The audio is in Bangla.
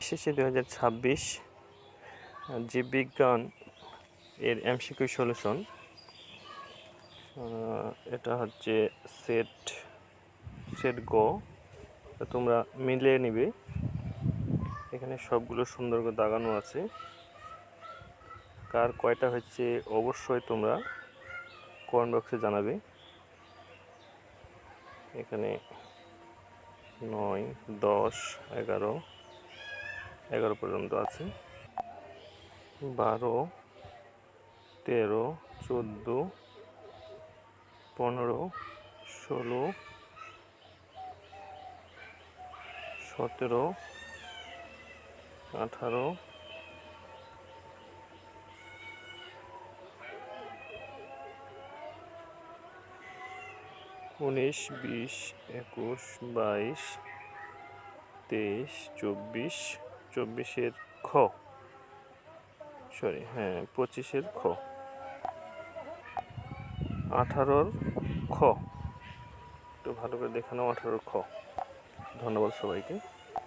শেষে 2026 জীববিজ্ঞান এর এমসিকিউ সলিউশন। এটা হচ্ছে সেট গো, তোমরা মিলিয়ে নিবে। এখানে সবগুলো সুন্দর করে দাগানো আছে। কার কয়টা হচ্ছে অবশ্যই তোমরা কমেন্ট বক্সে জানাবে। এখানে 9, 10, 11 পর্যন্ত আছে। 12, 13, 14, 15, 16, 17, 18, 19, 20, 21, 22, 23, 24, 24-এর খ, 25-এর খ, 18-র খ। একটু ভালো করে দেখে নাও 18-র খ। ধন্যবাদ সবাইকে।